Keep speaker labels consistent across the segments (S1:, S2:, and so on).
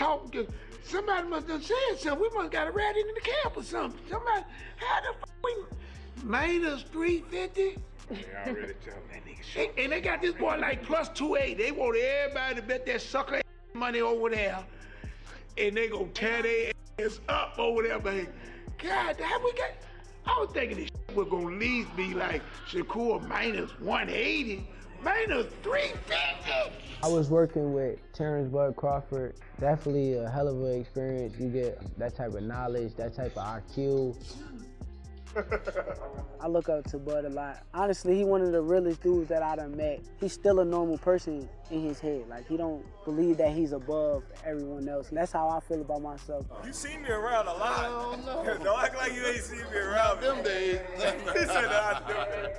S1: talking. Somebody must have said something. We must have got a rat into the camp or something. Somebody, how the f we minus 350?
S2: They already telling that nigga shit.
S1: And they got this boy like plus 280. They want everybody to bet that sucker money over there. And they gonna tear their ass up over there, man. God, how we got? I was thinking this shit was gonna at least be like Shakur minus 180, minus 350.
S3: I was working with Terence Crawford. Definitely a hell of an experience. You get that type of knowledge, that type of IQ.
S4: I look up to Bud a lot. Honestly, he one of the realest dudes that I done met. He's still a normal person in his head. Like, he don't believe that he's above everyone else. And that's how I feel about myself.
S5: You see me around a lot. Don't act like you ain't seen me around them days.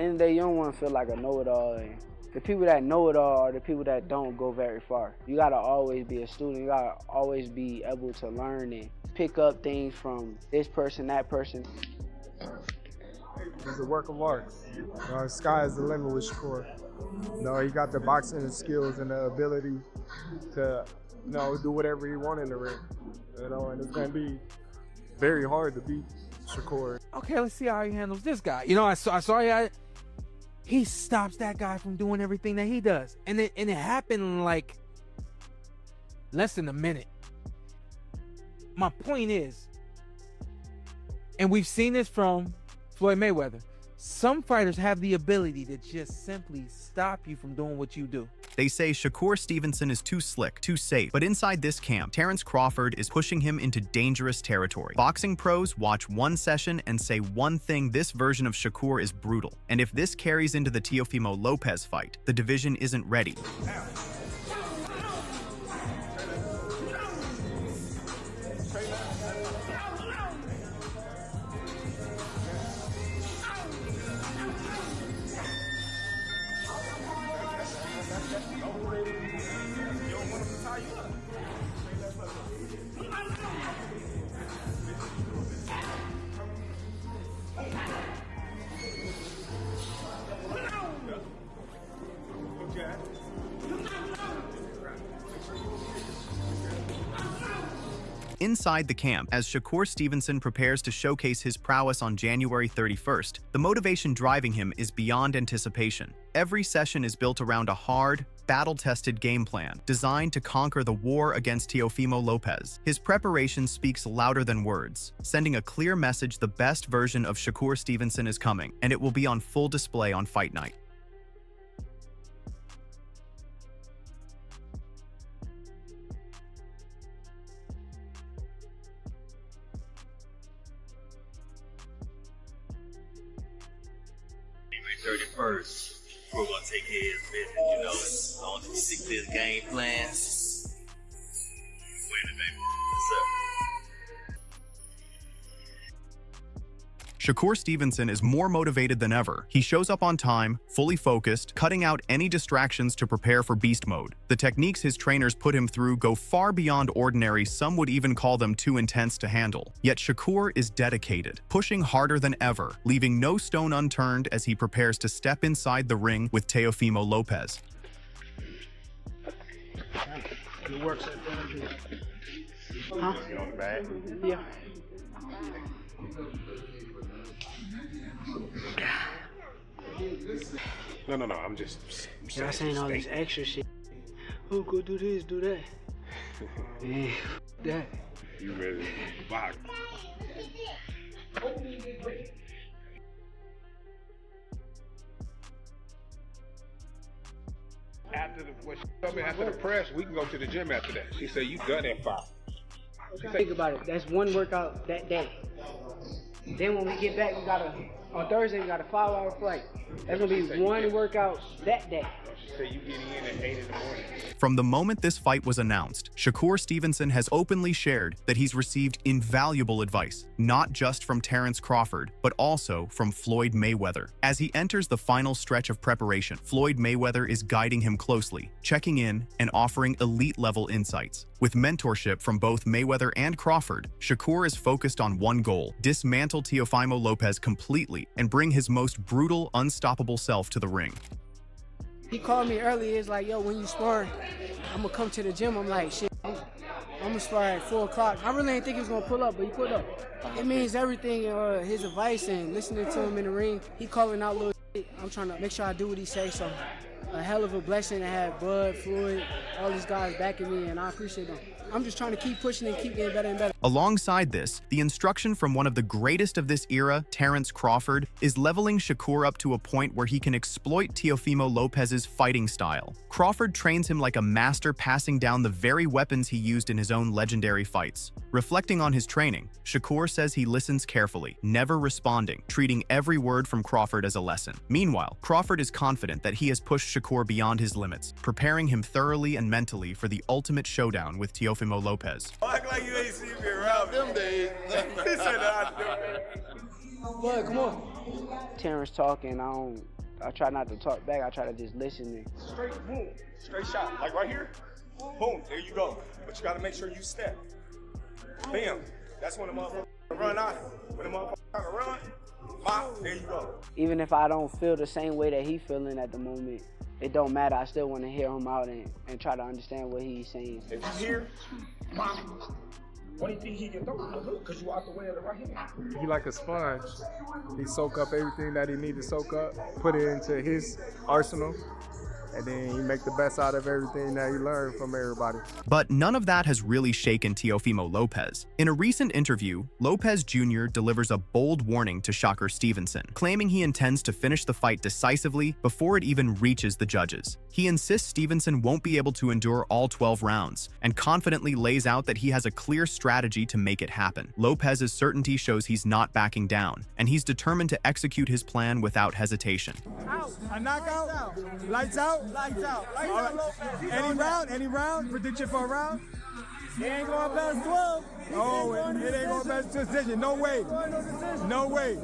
S4: And they don't want to feel like a know-it-all. And the people that know it all are the people that don't go very far. You gotta always be a student. You gotta always be able to learn and pick up things from this person, that person.
S6: It's a work of art. Sky is the limit with Shakur. He got the boxing skills and the ability to, do whatever he wants in the ring. And it's gonna be very hard to beat Shakur.
S7: Okay, let's see how he handles this guy. I saw he stops that guy from doing everything that he does, and it happened in like less than a minute. My point is, and we've seen this from Floyd Mayweather, some fighters have the ability to just simply stop you from doing what you do.
S8: They say Shakur Stevenson is too slick, too safe, but inside this camp, Terence Crawford is pushing him into dangerous territory. Boxing pros watch one session and say one thing: this version of Shakur is brutal. And if this carries into the Teofimo Lopez fight, the division isn't ready. Inside the camp, as Shakur Stevenson prepares to showcase his prowess on January 31st, the motivation driving him is beyond anticipation. Every session is built around a hard, battle-tested game plan designed to conquer the war against Teofimo Lopez. His preparation speaks louder than words, sending a clear message: the best version of Shakur Stevenson is coming, and it will be on full display on fight night.
S9: January 31st, we're gonna take care of business, as long as we stick to this game plan. Win it, baby. Yes, sir.
S8: Shakur Stevenson is more motivated than ever. He shows up on time, fully focused, cutting out any distractions to prepare for beast mode. The techniques his trainers put him through go far beyond ordinary. Some would even call them too intense to handle. Yet Shakur is dedicated, pushing harder than ever, leaving no stone unturned as he prepares to step inside the ring with Teofimo Lopez.
S1: Good work, sir.
S4: Huh?
S2: You on the bag?
S4: Yeah.
S2: No. I'm just
S4: Y'all saying all this extra shit. Oh, go do this, do that. Man, that.
S2: You ready to box? After the press, we can go to the gym after that. She said you done at 5.
S4: Think about it. That's one workout that day. Then when we get back, on Thursday, we got a 5-hour flight. That's gonna be one workout that day.
S2: So you get in at 8 in the morning.
S8: From the moment this fight was announced, Shakur Stevenson has openly shared that he's received invaluable advice, not just from Terence Crawford, but also from Floyd Mayweather. As he enters the final stretch of preparation, Floyd Mayweather is guiding him closely, checking in and offering elite-level insights. With mentorship from both Mayweather and Crawford, Shakur is focused on one goal: dismantle Teofimo Lopez completely and bring his most brutal, unstoppable self to the ring.
S4: He called me earlier. It's like, yo, when you spar, I'm gonna come to the gym. I'm like, shit, I'm gonna spar at 4 o'clock. I really didn't think he was gonna pull up, but he pulled up. It means everything. His advice and listening to him in the ring. He calling out little shit. I'm trying to make sure I do what he say. So, a hell of a blessing to have Bud, Floyd, all these guys backing me, and I appreciate them. I'm just trying to keep pushing and keep getting better and better.
S8: Alongside this, the instruction from one of the greatest of this era, Terence Crawford, is leveling Shakur up to a point where he can exploit Teofimo Lopez's fighting style. Crawford trains him like a master, passing down the very weapons he used in his own legendary fights. Reflecting on his training, Shakur says he listens carefully, never responding, treating every word from Crawford as a lesson. Meanwhile, Crawford is confident that he has pushed Shakur beyond his limits, preparing him thoroughly and mentally for the ultimate showdown with Teofimo Lopez.
S5: Act like you ain't seen me around them days. He said that.
S4: Bud, come on. Terrence talking, I try not to talk back. I try to just listen. And
S2: Straight, boom, straight shot. Like right here, boom, there you go. But you gotta make sure you step. Bam, that's when the motherfucker run out. When the motherfucker run, bop, there you go.
S4: even if I don't feel the same way that he feeling at the moment, it don't matter. I still want to hear him out and try to understand what he's saying.
S2: If he's here, what do you think he can throw? Because you out the way of the right hand.
S6: He like a sponge. He soak up everything that he need to soak up, put it into his arsenal, and then he make the best out of everything that he learned from everybody.
S8: But none of that has really shaken Teofimo Lopez. In a recent interview, Lopez Jr. delivers a bold warning to Shakur Stevenson, claiming he intends to finish the fight decisively before it even reaches the judges. He insists Stevenson won't be able to endure all 12 rounds, and confidently lays out that he has a clear strategy to make it happen. Lopez's certainty shows he's not backing down, and he's determined to execute his plan without hesitation.
S6: Out. A knockout? Lights out? Lights out. Any round? Prediction for a round? It ain't going past 12. Oh, it ain't going past decision. No way. No way.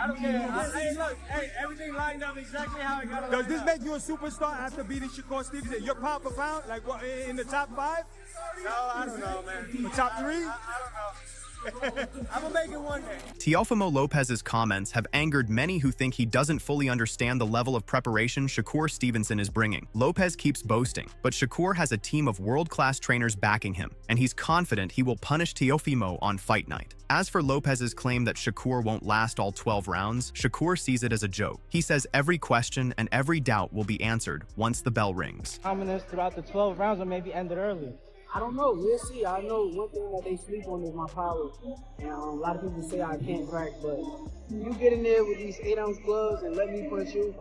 S10: I don't care. Hey, look, everything lined up exactly how it got to.
S6: Does this make you a superstar after beating Shakur Stevenson? You're pound for pound, like what, in the top 5?
S10: No, I don't know, man.
S6: The top 3?
S10: I don't know. I'm gonna make it one day.
S8: Teofimo Lopez's comments have angered many who think he doesn't fully understand the level of preparation Shakur Stevenson is bringing. Lopez keeps boasting, but Shakur has a team of world-class trainers backing him, and he's confident he will punish Teofimo on fight night. As for Lopez's claim that Shakur won't last all 12 rounds, Shakur sees it as a joke. He says every question and every doubt will be answered once the bell rings.
S3: Dominance throughout the 12 rounds or maybe end it early.
S4: I don't know. We'll see. I know one thing that they sleep on is my power. And a lot of people say I can't crack, but you get in there with these 8-ounce gloves and let me punch you,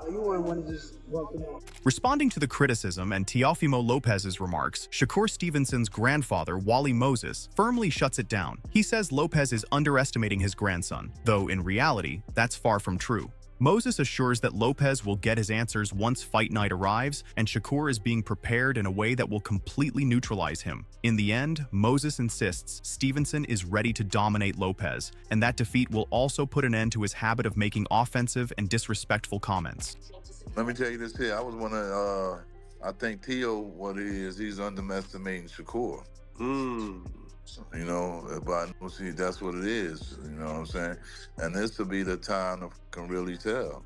S4: you wouldn't want to just walk them out.
S8: Responding to the criticism and Teofimo Lopez's remarks, Shakur Stevenson's grandfather, Wally Moses, firmly shuts it down. He says Lopez is underestimating his grandson, though in reality, that's far from true. Moses assures that Lopez will get his answers once fight night arrives, and Shakur is being prepared in a way that will completely neutralize him. In the end, Moses insists Stevenson is ready to dominate Lopez, and that defeat will also put an end to his habit of making offensive and disrespectful comments.
S11: Let me tell you this here. I was one of, I think Teo, what he is, he's underestimating Shakur. You know, but see, that's what it is. You know what I'm saying? And this will be the time to can really tell.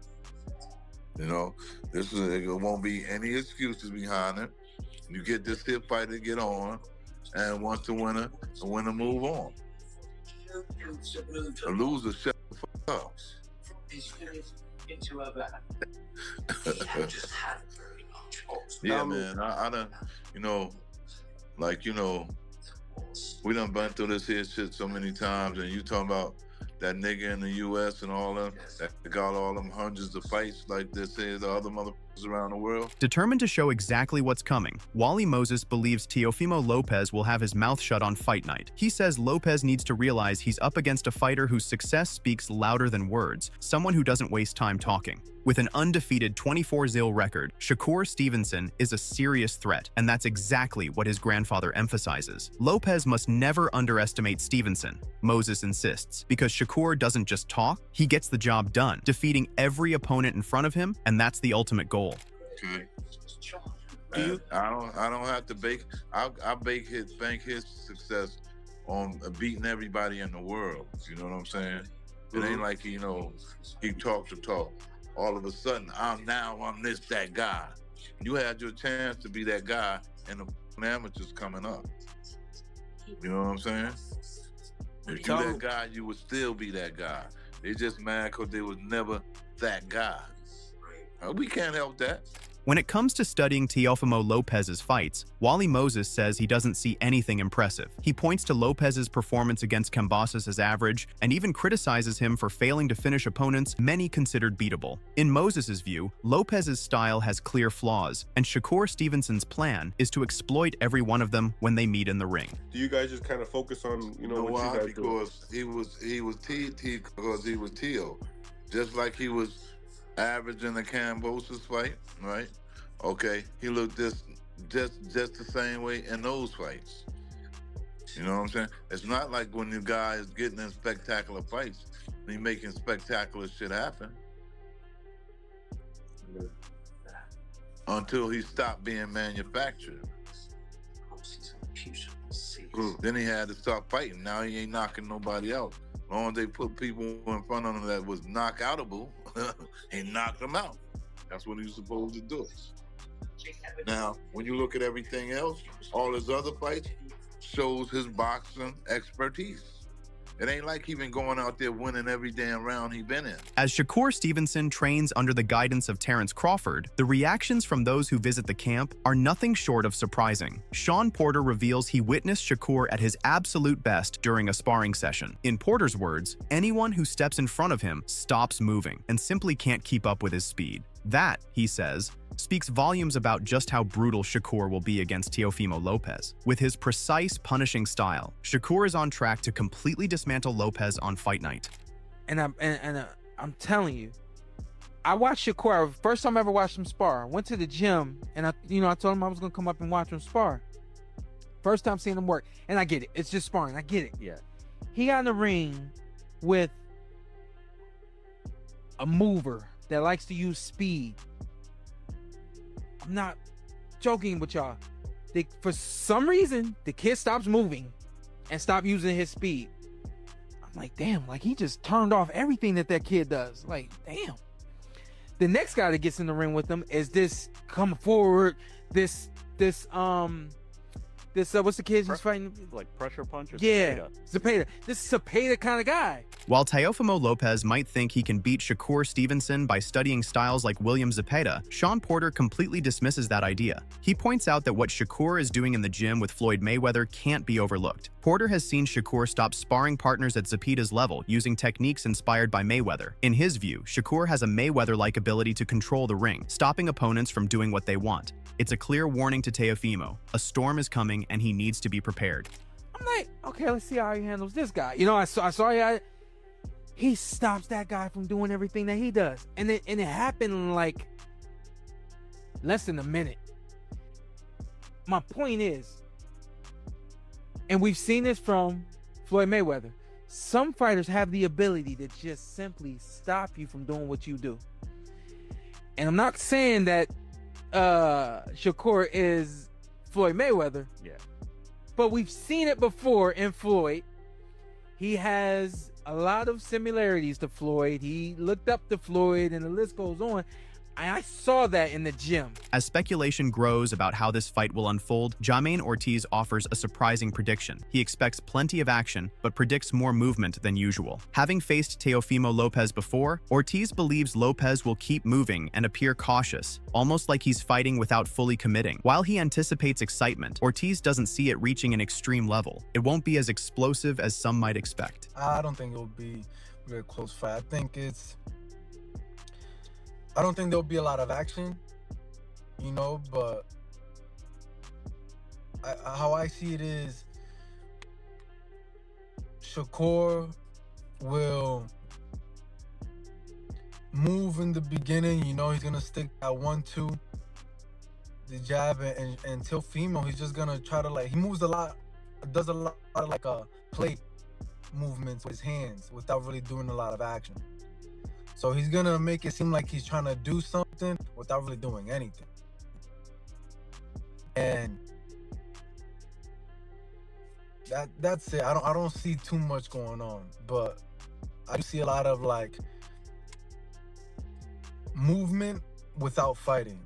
S11: You know, it won't be any excuses behind it. You get this here fight to get on, and once the winner move on. The loser shut the fuck up. Yeah, man. I done, you know, like, you know, we done been through this here shit so many times, and you talking about that nigga in the U.S. and all them that got all them hundreds of fights like this here, the other motherfuckers around the world.
S8: Determined to show exactly what's coming, Wally Moses believes Teofimo Lopez will have his mouth shut on fight night. He says Lopez needs to realize he's up against a fighter whose success speaks louder than words, someone who doesn't waste time talking. With an undefeated 24-0 record, Shakur Stevenson is a serious threat, and that's exactly what his grandfather emphasizes. Lopez must never underestimate Stevenson, Moses insists, because Shakur doesn't just talk, he gets the job done, defeating every opponent in front of him, and that's the ultimate goal.
S11: Okay. And I don't have to bank his success on beating everybody in the world. You know what I'm saying? It ain't like he talk to talk. All of a sudden, I'm that guy. You had your chance to be that guy in the amateurs coming up. You know what I'm saying? If you that guy, you would still be that guy. They just mad because they was never that guy. We can't help that.
S8: When it comes to studying Teofimo Lopez's fights, Wally Moses says he doesn't see anything impressive. He points to Lopez's performance against Cambasis as average and even criticizes him for failing to finish opponents many considered beatable. In Moses's view, Lopez's style has clear flaws, and Shakur Stevenson's plan is to exploit every one of them when they meet in the ring.
S12: Do you guys just kind of focus on, what you guys do?
S11: Because he was because he was Teo, just like he was average in the Cambosis fight, right? Okay, he looked just the same way in those fights. You know what I'm saying? It's not like when the guy is getting in spectacular fights, he making spectacular shit happen. Until he stopped being manufactured. Then he had to start fighting. Now he ain't knocking nobody out. As long as they put people in front of him that was knockoutable, he knocked them out. That's what he was supposed to do. Now, when you look at everything else, all his other fights shows his boxing expertise. It ain't like he been going out there winning every damn round he been in.
S8: As Shakur Stevenson trains under the guidance of Terence Crawford, the reactions from those who visit the camp are nothing short of surprising. Shawn Porter reveals he witnessed Shakur at his absolute best during a sparring session. In Porter's words, anyone who steps in front of him stops moving and simply can't keep up with his speed. That, he says, speaks volumes about just how brutal Shakur will be against Teofimo Lopez. With his precise, punishing style, Shakur is on track to completely dismantle Lopez on fight night.
S7: And I'm telling you, I watched Shakur. First time I ever watched him spar. I went to the gym and I told him I was gonna come up and watch him spar. First time seeing him work, and I get it. It's just sparring. I get it.
S13: Yeah.
S7: He got in the ring with a mover that likes to use speed. I'm not joking with y'all. For some reason, the kid stops moving and stopped using his speed. I'm like, damn, like he just turned off everything that kid does. Like, damn. The next guy that gets in the ring with him is this come forward, this what's the kid he's fighting?
S13: Like pressure puncher?
S7: Yeah, Zepeda. This is Zepeda kind of guy.
S8: While Teofimo Lopez might think he can beat Shakur Stevenson by studying styles like William Zepeda, Shawn Porter completely dismisses that idea. He points out that what Shakur is doing in the gym with Floyd Mayweather can't be overlooked. Porter has seen Shakur stop sparring partners at Zepeda's level using techniques inspired by Mayweather. In his view, Shakur has a Mayweather-like ability to control the ring, stopping opponents from doing what they want. It's a clear warning to Teofimo. A storm is coming and he needs to be prepared.
S7: I'm like, okay, let's see how he handles this guy. I saw he stops that guy from doing everything that he does. And it happened in like less than a minute. My point is, and we've seen this from Floyd Mayweather, some fighters have the ability to just simply stop you from doing what you do. And I'm not saying that Shakur is Floyd Mayweather.
S13: Yeah.
S7: But we've seen it before in Floyd. He has a lot of similarities to Floyd. He looked up to Floyd, and the list goes on. I saw that in the gym.
S8: As speculation grows about how this fight will unfold, Jamaine Ortiz offers a surprising prediction. He expects plenty of action, but predicts more movement than usual. Having faced Teofimo Lopez before, Ortiz believes Lopez will keep moving and appear cautious, almost like he's fighting without fully committing. While he anticipates excitement, Ortiz doesn't see it reaching an extreme level. It won't be as explosive as some might expect.
S6: I don't think it'll be a very close fight. I don't think there'll be a lot of action, but how I see it is Shakur will move in the beginning. He's going to stick at 1-2, the jab, and Teofimo, he's just going to try to, he moves a lot, does a lot of, plate movements with his hands without really doing a lot of action. So he's gonna make it seem like he's trying to do something without really doing anything. And that's it. I don't see too much going on, but I do see a lot of movement without fighting.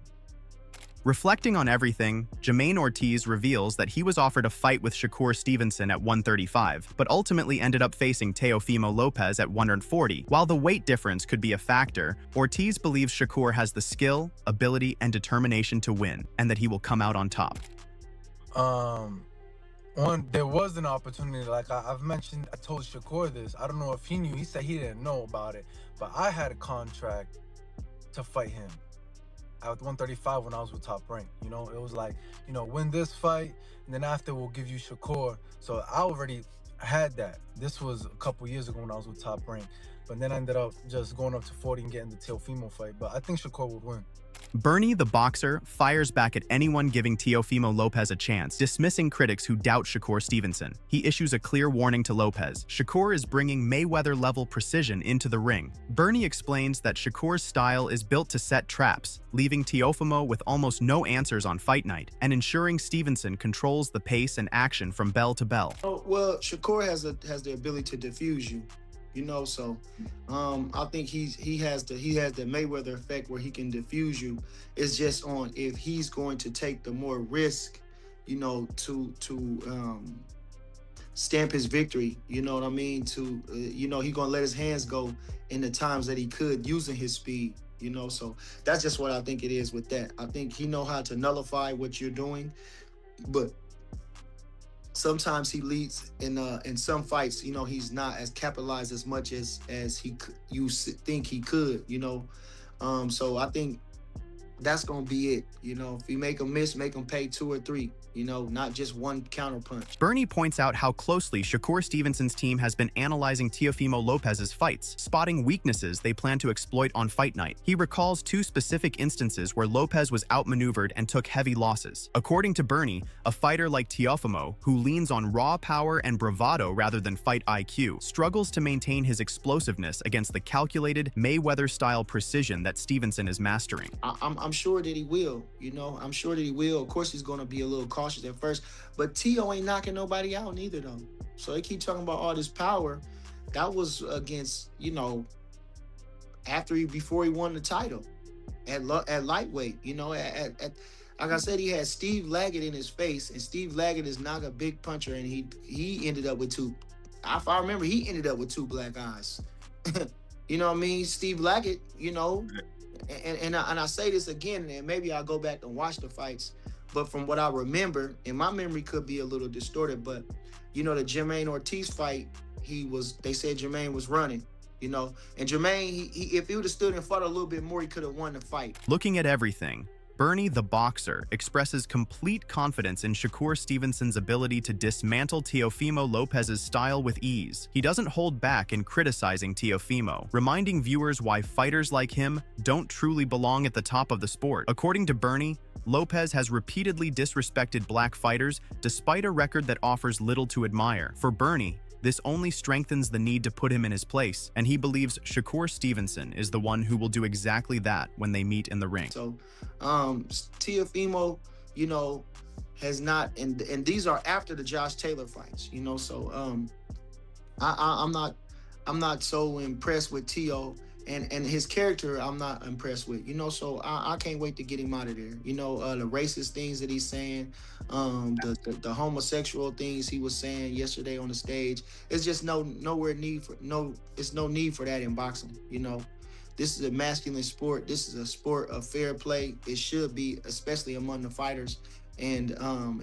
S8: Reflecting on everything, Jermaine Ortiz reveals that he was offered a fight with Shakur Stevenson at 135, but ultimately ended up facing Teofimo Lopez at 140. While the weight difference could be a factor, Ortiz believes Shakur has the skill, ability, and determination to win, and that he will come out on top.
S13: There was an opportunity, like I've mentioned, I told Shakur this. I don't know if he knew. He said he didn't know about it, but I had a contract to fight him at 135 when I was with Top Rank. You know, it was like, you know, win this fight, and then after we'll give you Shakur. So I already had that. This was a couple years ago when I was with Top Rank, but then I ended up just going up to 40 and getting the Teofimo fight. But I think Shakur would win.
S8: Bernie, the boxer, fires back at anyone giving Teofimo Lopez a chance, dismissing critics who doubt Shakur Stevenson. He issues a clear warning to Lopez. Shakur is bringing Mayweather-level precision into the ring. Bernie explains that Shakur's style is built to set traps, leaving Teofimo with almost no answers on fight night, and ensuring Stevenson controls the pace and action from bell to bell.
S14: Well, Shakur has the ability to diffuse you. You know, so I think he has the Mayweather effect where he can diffuse you. It's just on if he's going to take the more risk, you know, to stamp his victory. You know what I mean? You know, he's gonna let his hands go in the times that he could using his speed. You know, so that's just what I think it is with that. I think he know how to nullify what you're doing, but sometimes he leads in some fights. You know, he's not as capitalized as much as you think he could. You know, so I think that's gonna be it. You know, if you make him miss, make him pay 2 or 3. You know, not just one counter punch.
S8: Bernie points out how closely Shakur Stevenson's team has been analyzing Teofimo Lopez's fights, spotting weaknesses they plan to exploit on fight night. He recalls 2 specific instances where Lopez was outmaneuvered and took heavy losses. According to Bernie, a fighter like Teofimo, who leans on raw power and bravado rather than fight IQ, struggles to maintain his explosiveness against the calculated Mayweather-style precision that Stevenson is mastering.
S14: I'm sure that he will. You know, I'm sure that he will. Of course, he's going to be a little cautious at first, but Teo ain't knocking nobody out neither though. So they keep talking about all this power. That was against, you know, before he won the title at lightweight. You know, like I said, he had Steve Laggett in his face, and Steve Laggett is not a big puncher, and he ended up with 2. If I remember, he ended up with 2 black eyes. You know what I mean? Steve Laggett. You know, and I say this again, and maybe I'll go back and watch the fights. But from what I remember, and my memory could be a little distorted, but you know, the Jermaine Ortiz fight, they said Jermaine was running, you know, and Jermaine, if he would have stood and fought a little bit more, he could have won the fight.
S8: Looking at everything, Bernie, the boxer, expresses complete confidence in Shakur Stevenson's ability to dismantle Teofimo Lopez's style with ease. He doesn't hold back in criticizing Teofimo, reminding viewers why fighters like him don't truly belong at the top of the sport. According to Bernie, Lopez has repeatedly disrespected black fighters despite a record that offers little to admire. For Bernie, this only strengthens the need to put him in his place, and he believes Shakur Stevenson is the one who will do exactly that when they meet in the ring.
S14: So, Teofimo, you know, has not, and these are after the Josh Taylor fights, you know. So, I'm not so impressed with Teo. And his character, I'm not impressed with, you know, so I can't wait to get him out of there. You know, the racist things that he's saying, the homosexual things he was saying yesterday on the stage. It's just no need for that in boxing. You know, this is a masculine sport. This is a sport of fair play. It should be, especially among the fighters, and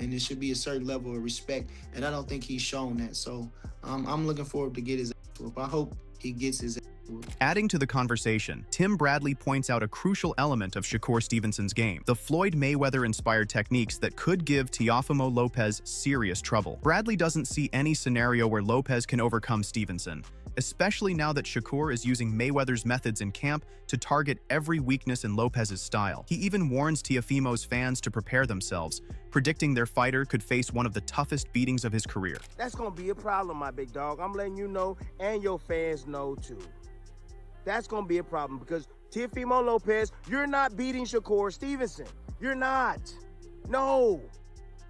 S14: it should be a certain level of respect. And I don't think he's shown that. So I'm looking forward to get his ass whooped. I hope he gets his ass whooped.
S8: Adding to the conversation, Tim Bradley points out a crucial element of Shakur Stevenson's game, the Floyd Mayweather-inspired techniques that could give Teofimo Lopez serious trouble. Bradley doesn't see any scenario where Lopez can overcome Stevenson, especially now that Shakur is using Mayweather's methods in camp to target every weakness in Lopez's style. He even warns Teofimo's fans to prepare themselves, predicting their fighter could face one of the toughest beatings of his career.
S15: That's gonna be a problem, my big dog. I'm letting you know, and your fans know too. That's gonna be a problem because Teofimo Lopez, you're not beating Shakur Stevenson. You're not. No.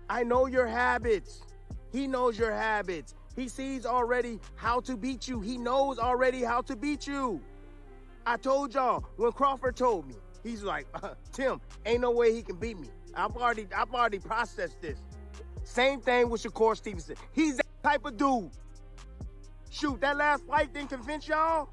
S15: I know your habits. He knows your habits. He sees already how to beat you. He knows already how to beat you. I told y'all when Crawford told me, he's like, Tim, ain't no way he can beat me. I've already processed this. Same thing with Shakur Stevenson. He's that type of dude. Shoot, that last fight didn't convince y'all?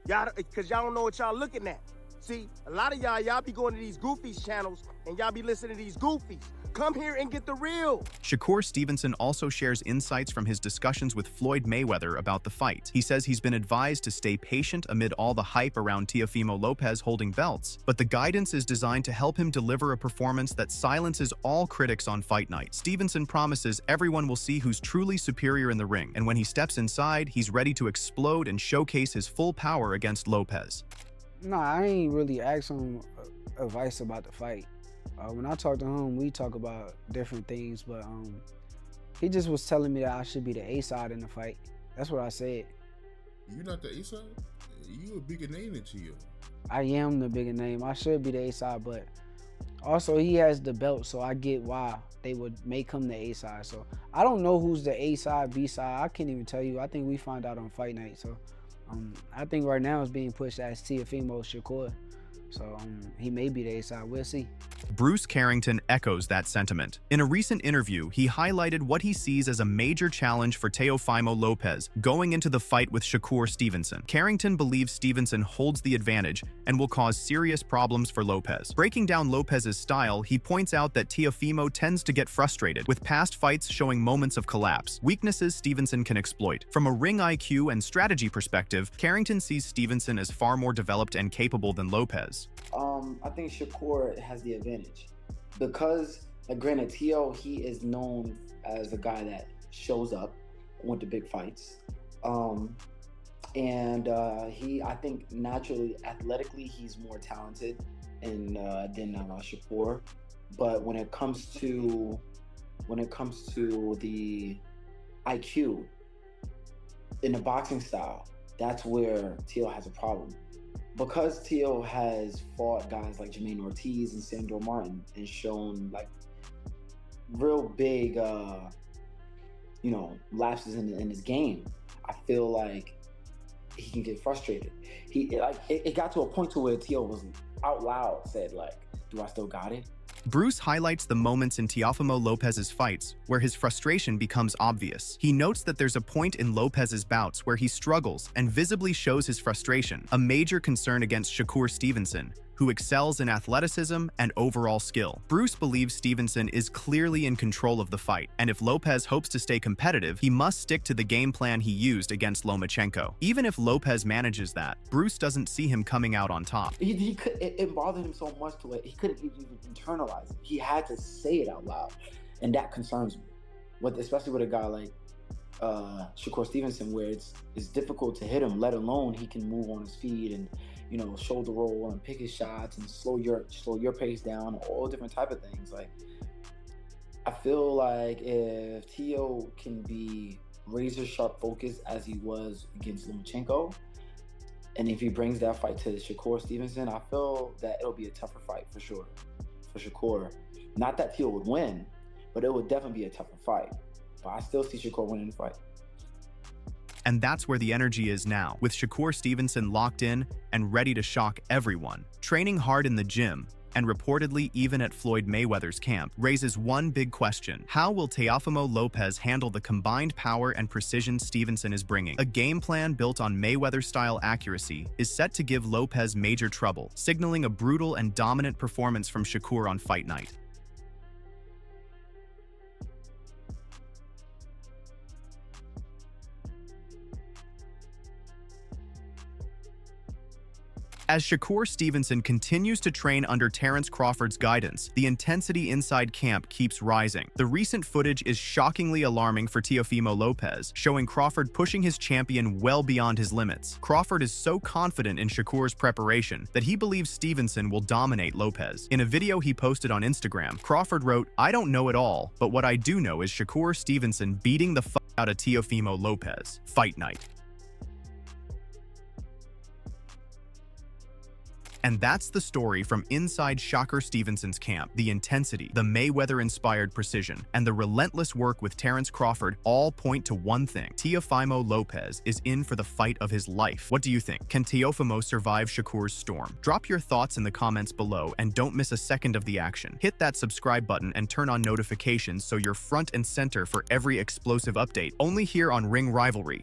S15: Y'all, because y'all don't know what y'all looking at. See, a lot of y'all be going to these goofies channels and y'all be listening to these goofies. Come here and get the real.
S8: Shakur Stevenson also shares insights from his discussions with Floyd Mayweather about the fight. He says he's been advised to stay patient amid all the hype around Teofimo Lopez holding belts, but the guidance is designed to help him deliver a performance that silences all critics on fight night. Stevenson promises everyone will see who's truly superior in the ring, and when he steps inside, he's ready to explode and showcase his full power against Lopez.
S4: Nah, I ain't really asked him advice about the fight. When I talk to him, we talk about different things, but he just was telling me that I should be the A side in the fight. That's what I said.
S16: You not the A side? You a bigger name than Tio.
S4: I am the bigger name. I should be the A side, but also he has the belt, so I get why they would make him the A side. So I don't know who's the A side, B side. I can't even tell you. I think we find out on fight night. So I think right now it's being pushed as Teofimo Shakur. So he may be the A side. We'll see.
S8: Bruce Carrington echoes that sentiment. In a recent interview, he highlighted what he sees as a major challenge for Teofimo Lopez going into the fight with Shakur Stevenson. Carrington believes Stevenson holds the advantage and will cause serious problems for Lopez. Breaking down Lopez's style, he points out that Teofimo tends to get frustrated, with past fights showing moments of collapse, weaknesses Stevenson can exploit. From a ring IQ and strategy perspective, Carrington sees Stevenson as far more developed and capable than Lopez.
S17: I think Shakur has the advantage because, granted, Tio, he is known as a guy that shows up with the big fights, and I think naturally, athletically, he's more talented than Shakur. But when it comes to the IQ in the boxing style, that's where Tio has a problem. Because Tio has fought guys like Jermaine Ortiz and Sandor Martin and shown like real big, lapses in his game, I feel like he can get frustrated. It got to a point to where Tio was out loud said like, "Do I still got it?"
S8: Bruce highlights the moments in Teofimo Lopez's fights where his frustration becomes obvious. He notes that there's a point in Lopez's bouts where he struggles and visibly shows his frustration, a major concern against Shakur Stevenson, who excels in athleticism and overall skill. Bruce believes Stevenson is clearly in control of the fight, and if Lopez hopes to stay competitive, he must stick to the game plan he used against Lomachenko. Even if Lopez manages that, Bruce doesn't see him coming out on top.
S17: It bothered him so much to it, he couldn't even internalize it. He had to say it out loud, and that concerns me. Especially with a guy like Shakur Stevenson, where it's difficult to hit him, let alone he can move on his feet and shoulder roll and pick his shots and slow your pace down, all different type of things. Like, I feel like if Tio can be razor sharp focused as he was against Lomachenko, and if he brings that fight to Shakur Stevenson, I feel that it'll be a tougher fight for sure for Shakur. Not that Tio would win, but it would definitely be a tougher fight. But I still see Shakur winning the fight.
S8: And that's where the energy is now, with Shakur Stevenson locked in and ready to shock everyone. Training hard in the gym, and reportedly even at Floyd Mayweather's camp, raises one big question. How will Teofimo Lopez handle the combined power and precision Stevenson is bringing? A game plan built on Mayweather-style accuracy is set to give Lopez major trouble, signaling a brutal and dominant performance from Shakur on fight night. As Shakur Stevenson continues to train under Terence Crawford's guidance, the intensity inside camp keeps rising. The recent footage is shockingly alarming for Teofimo Lopez, showing Crawford pushing his champion well beyond his limits. Crawford is so confident in Shakur's preparation that he believes Stevenson will dominate Lopez. In a video he posted on Instagram, Crawford wrote, "I don't know it all, but what I do know is Shakur Stevenson beating the fuck out of Teofimo Lopez. Fight night." And that's the story from inside Shakur Stevenson's camp. The intensity, the Mayweather-inspired precision, and the relentless work with Terence Crawford all point to one thing. Teofimo Lopez is in for the fight of his life. What do you think? Can Teofimo survive Shakur's storm? Drop your thoughts in the comments below and don't miss a second of the action. Hit that subscribe button and turn on notifications so you're front and center for every explosive update, only here on Ring Rivalry.